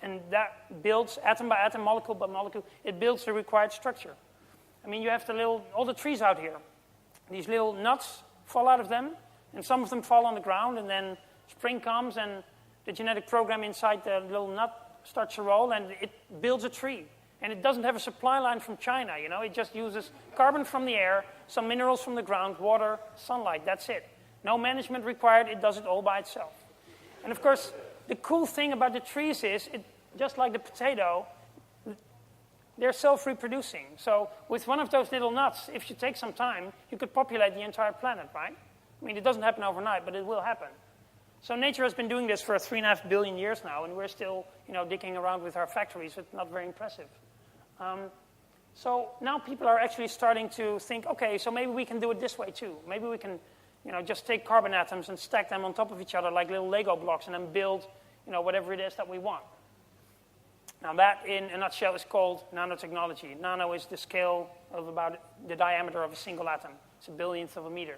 and that builds, atom by atom, molecule by molecule, it builds the required structure. I mean, you have all the trees out here. These little nuts fall out of them, and some of them fall on the ground, and then spring comes, and the genetic program inside the little nut starts to roll, and it builds a tree. And it doesn't have a supply line from China, It just uses carbon from the air, some minerals from the ground, water, sunlight, that's it. No management required, it does it all by itself. And of course, the cool thing about the trees is, just like the potato, they're self-reproducing. So with one of those little nuts, if you take some time, you could populate the entire planet, right? I mean, it doesn't happen overnight, but it will happen. So nature has been doing this for 3.5 billion years now, and we're still, dicking around with our factories. It's not very impressive. So now people are actually starting to think, okay, so maybe we can do it this way too. Maybe we can, just take carbon atoms and stack them on top of each other like little Lego blocks and then build, whatever it is that we want. Now that, in a nutshell, is called nanotechnology. Nano is the scale of about the diameter of a single atom. It's a billionth of a meter.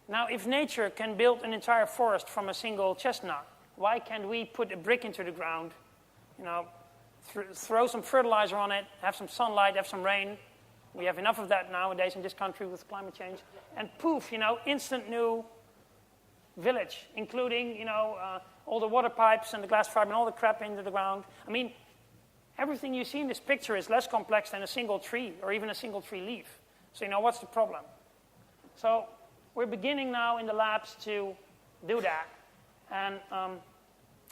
Now, if nature can build an entire forest from a single chestnut, why can't we put a brick into the ground, throw some fertilizer on it, have some sunlight, have some rain? We have enough of that nowadays in this country with climate change. And poof, instant new village, including, all the water pipes and the glass fiber and all the crap into the ground. I mean, everything you see in this picture is less complex than a single tree or even a single tree leaf. So, what's the problem? So we're beginning now in the labs to do that. And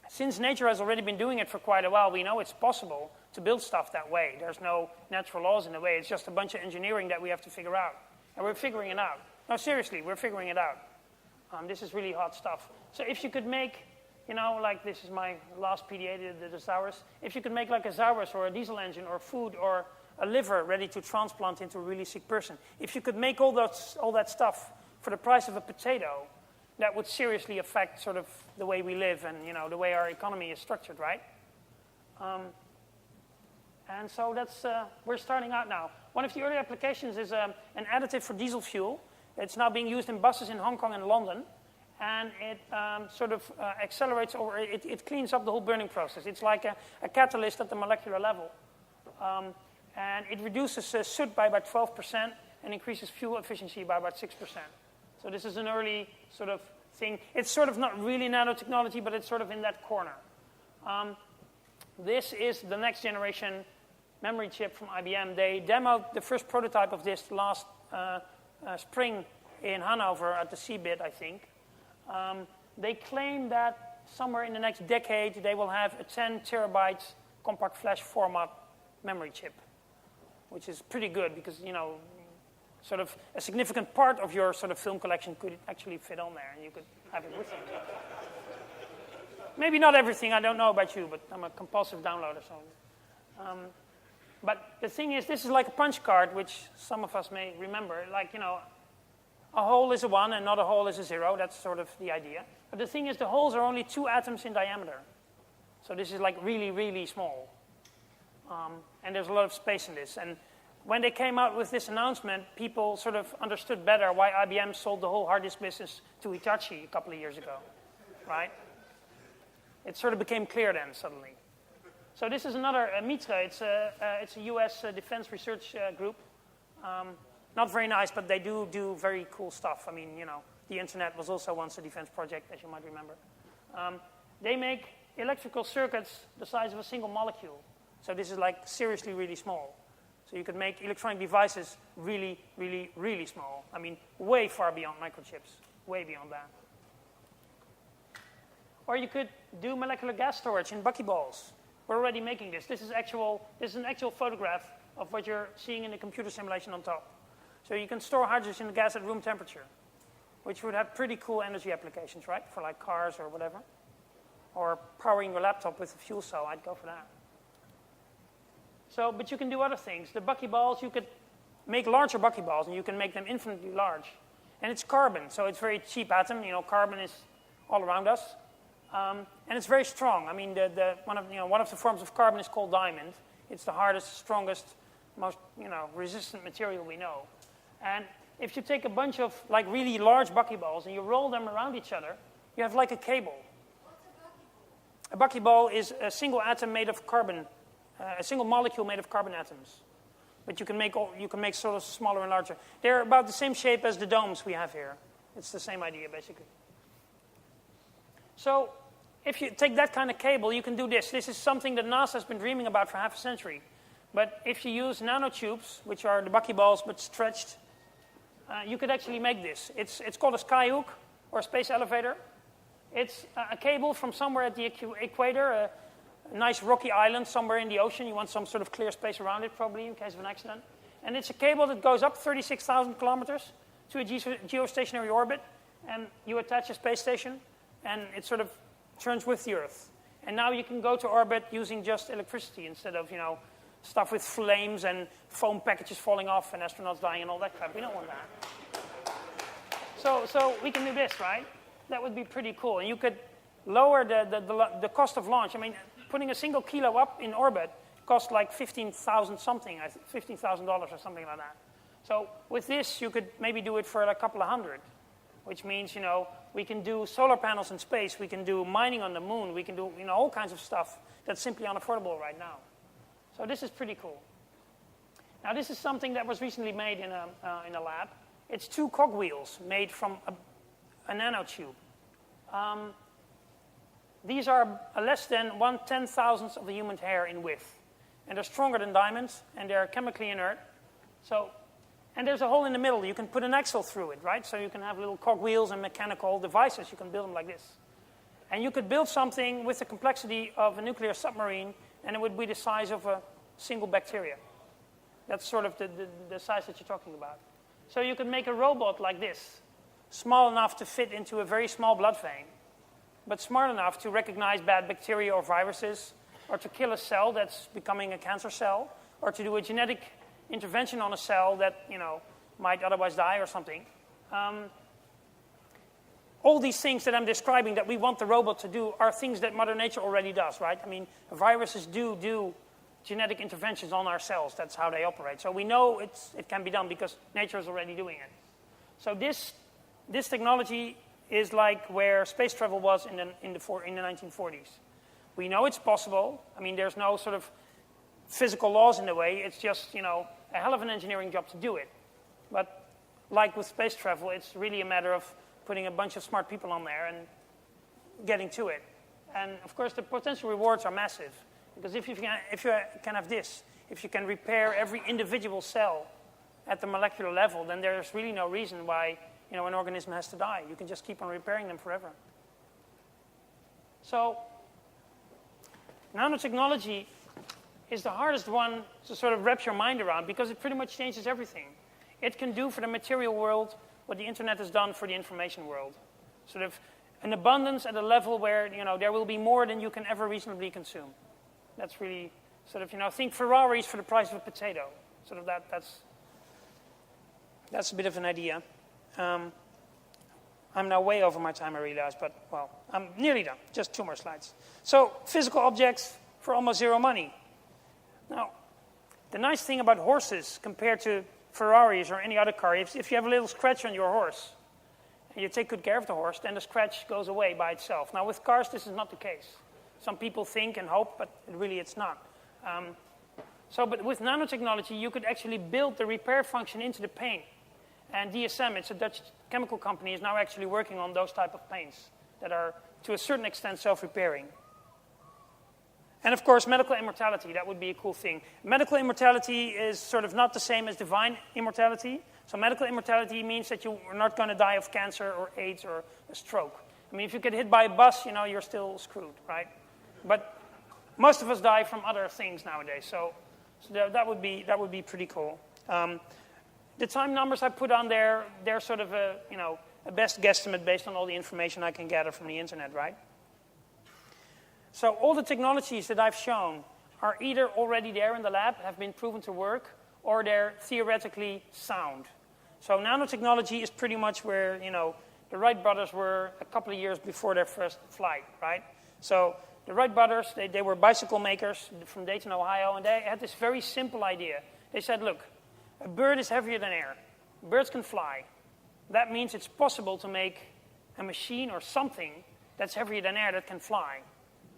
since nature has already been doing it for quite a while, we know it's possible to build stuff that way. There's no natural laws in the way. It's just a bunch of engineering that we have to figure out. And we're figuring it out. No, seriously, we're figuring it out. This is really hot stuff. So if you could make, like this is my last PDA, the Zaurus. If you could make like a Zaurus or a diesel engine or food or a liver ready to transplant into a really sick person, if you could make all that stuff for the price of a potato, that would seriously affect sort of the way we live and, the way our economy is structured, right? And so that's, we're starting out now. One of the early applications is an additive for diesel fuel. It's now being used in buses in Hong Kong and London. and it accelerates, or it cleans up the whole burning process. It's like a catalyst at the molecular level. And it reduces soot by about 12% and increases fuel efficiency by about 6%. So this is an early sort of thing. It's sort of not really nanotechnology, but it's sort of in that corner. This is the next generation memory chip from IBM. They demoed the first prototype of this last spring in Hanover at the CeBIT, I think. They claim that somewhere in the next decade they will have a 10 terabytes compact flash format memory chip, which is pretty good because, you know, sort of a significant part of your sort of film collection could actually fit on there, and you could have it with you. Maybe not everything, I don't know about you, but I'm a compulsive downloader, so. But the thing is, this is like a punch card, which some of us may remember. Like, you know, a hole is a 1 and not a hole is a 0. That's sort of the idea. But the thing is, the holes are only 2 atoms in diameter. So this is like really, really small. And there's a lot of space in this. And when they came out with this announcement, people sort of understood better why IBM sold the whole hard disk business to Hitachi a couple of years ago, right? It sort of became clear then, suddenly. So this is another Mitra. It's a U.S. defense research group. Not very nice, but they do very cool stuff. I mean, you know, the internet was also once a defense project, as you might remember. They make electrical circuits the size of a single molecule. So this is like seriously really small. So you could make electronic devices really, really, really small. I mean, way far beyond microchips, way beyond that. Or you could do molecular gas storage in buckyballs. We're already making this. This is an actual photograph of what you're seeing in the computer simulation on top. So you can store hydrogen gas at room temperature, which would have pretty cool energy applications, right? For like cars or whatever. Or powering your laptop with a fuel cell, I'd go for that. So, but you can do other things. The buckyballs, you could make larger buckyballs, and you can make them infinitely large. And it's carbon, so it's a very cheap atom. You know, carbon is all around us. And it's very strong. I mean, one of the forms of carbon is called diamond. It's the hardest, strongest, most resistant material we know. And if you take a bunch of like really large buckyballs and you roll them around each other, you have like a cable. What's a buckyball? A buckyball is a single atom made of carbon, a single molecule made of carbon atoms. But you can make sort of smaller and larger. They're about the same shape as the domes we have here. It's the same idea, basically. So if you take that kind of cable, you can do this. This is something that NASA has been dreaming about for half a century. But if you use nanotubes, which are the buckyballs but stretched, you could actually make this. It's called a skyhook or a space elevator. It's a cable from somewhere at the equator, a nice rocky island somewhere in the ocean. You want some sort of clear space around it, probably, in case of an accident. And it's a cable that goes up 36,000 kilometers to a geostationary orbit, and you attach a space station, and it sort of turns with the Earth. And now you can go to orbit using just electricity instead of, stuff with flames and foam packages falling off and astronauts dying and all that crap. We don't want that. So we can do this, right? That would be pretty cool. And you could lower the cost of launch. I mean, putting a single kilo up in orbit costs like $15,000 something, $15,000 or something like that. So with this, you could maybe do it for a couple of hundred, which means, we can do solar panels in space. We can do mining on the moon. We can do, all kinds of stuff that's simply unaffordable right now. So this is pretty cool. Now, this is something that was recently made in a lab. It's 2 cogwheels made from a nanotube. These are less than 1/10,000th of a human hair in width. And they're stronger than diamonds, and they're chemically inert. And there's a hole in the middle. You can put an axle through it, right? So you can have little cogwheels and mechanical devices. You can build them like this. And you could build something with the complexity of a nuclear submarine, and it would be the size of a single bacteria. That's sort of the size that you're talking about. So you could make a robot like this, small enough to fit into a very small blood vein, but smart enough to recognize bad bacteria or viruses, or to kill a cell that's becoming a cancer cell, or to do a genetic intervention on a cell that, might otherwise die or something. All these things that I'm describing that we want the robot to do are things that Mother Nature already does, right? I mean, viruses do genetic interventions on our cells. That's how they operate. So we know it can be done because nature is already doing it. So this technology is like where space travel was in the 1940s. We know it's possible. I mean, there's no sort of physical laws in the way. It's just, a hell of an engineering job to do it. But like with space travel, it's really a matter of putting a bunch of smart people on there and getting to it. And of course, the potential rewards are massive. Because if you can have this, if you can repair every individual cell at the molecular level, then there's really no reason why an organism has to die. You can just keep on repairing them forever. So nanotechnology is the hardest one to sort of wrap your mind around because it pretty much changes everything. It can do for the material world what the internet has done for the information world. Sort of an abundance at a level where there will be more than you can ever reasonably consume. That's really sort of, think Ferraris for the price of a potato. Sort of that's a bit of an idea. I'm now way over my time, I realize, but, well, I'm nearly done. Just 2 more slides. So, physical objects for almost zero money. Now, the nice thing about horses compared to Ferraris or any other car, if you have a little scratch on your horse, and you take good care of the horse, then the scratch goes away by itself. Now, with cars, this is not the case. Some people think and hope, but really it's not. But with nanotechnology, you could actually build the repair function into the paint. And DSM, it's a Dutch chemical company, is now actually working on those type of paints that are, to a certain extent, self-repairing. And of course, medical immortality, that would be a cool thing. Medical immortality is sort of not the same as divine immortality. So medical immortality means that you are not going to die of cancer or AIDS or a stroke. I mean, if you get hit by a bus, you're still screwed, right? But most of us die from other things nowadays, so that would be pretty cool. The time numbers I put on there, they're sort of a best guesstimate based on all the information I can gather from the internet, right? So all the technologies that I've shown are either already there in the lab, have been proven to work, or they're theoretically sound. So nanotechnology is pretty much where, the Wright brothers were a couple of years before their first flight, right? So the Wright brothers, they were bicycle makers from Dayton, Ohio, and they had this very simple idea. They said, look, a bird is heavier than air. Birds can fly. That means it's possible to make a machine or something that's heavier than air that can fly.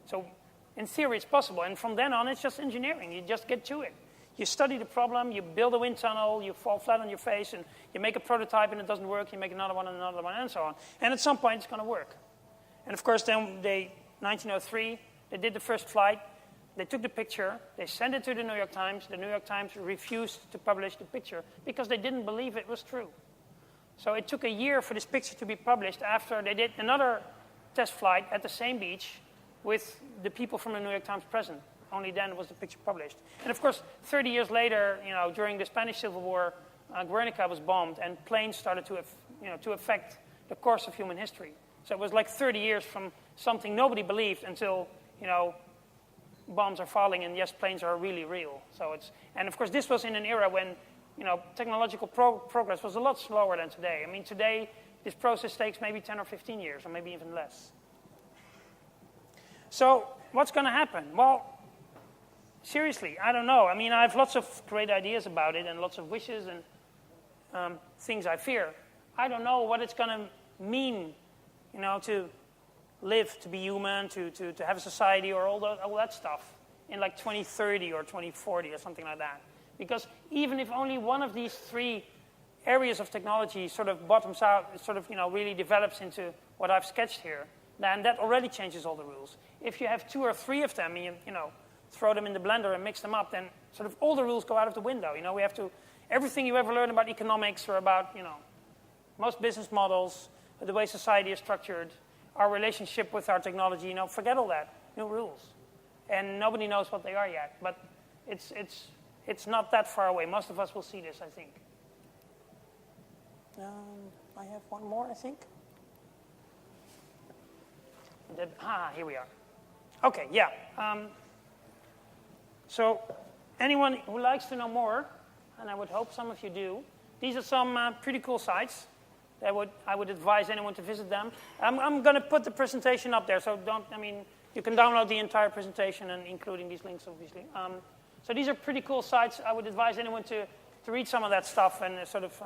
So in theory, it's possible. And from then on, it's just engineering. You just get to it. You study the problem, you build a wind tunnel, you fall flat on your face, and you make a prototype and it doesn't work, you make another one, and so on. And at some point, it's going to work. And of course, then 1903, they did the first flight. They took the picture, they sent it to the New York Times. The New York Times refused to publish the picture because they didn't believe it was true. So it took a year for this picture to be published after they did another test flight at the same beach with the people from the New York Times present. Only then was the picture published. And of course, 30 years later, during the Spanish Civil War, Guernica was bombed and planes started to affect the course of human history. So it was like 30 years from something nobody believed until, bombs are falling, and yes, planes are really real. And of course, this was in an era when, technological progress was a lot slower than today. I mean, today, this process takes maybe 10 or 15 years, or maybe even less. So, what's going to happen? Well, seriously, I don't know. I mean, I have lots of great ideas about it, and lots of wishes and things I fear. I don't know what it's going to mean, to live, to be human, to have a society, or all that stuff in like 2030 or 2040 or something like that. Because even if only one of these 3 areas of technology sort of bottoms out, sort of, really develops into what I've sketched here, then that already changes all the rules. If you have 2 or 3 of them and you throw them in the blender and mix them up, then sort of all the rules go out of the window. We have to, everything you ever learn about economics or about, most business models, the way society is structured, our relationship with our technology, forget all that. New rules. And nobody knows what they are yet. But it's not that far away. Most of us will see this, I think. I have one more, I think. Here we are. Okay, yeah. So anyone who likes to know more, and I would hope some of you do, these are some pretty cool sites. I would advise anyone to visit them. I'm going to put the presentation up there, so you can download the entire presentation, and including these links, obviously. So these are pretty cool sites. I would advise anyone to read some of that stuff and sort of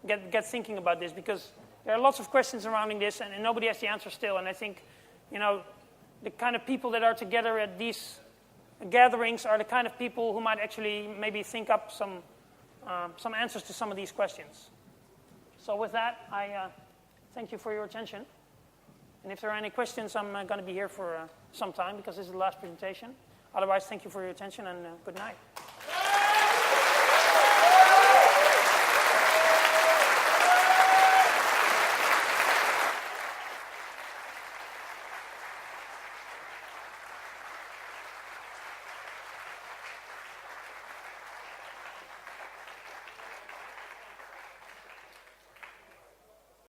get thinking about this, because There are lots of questions surrounding this, and nobody has the answer still. And I think, the kind of people that are together at these gatherings are the kind of people who might actually maybe think up some answers to some of these questions. So with that, I thank you for your attention. And if there are any questions, I'm going to be here for some time because this is the last presentation. Otherwise, thank you for your attention and good night.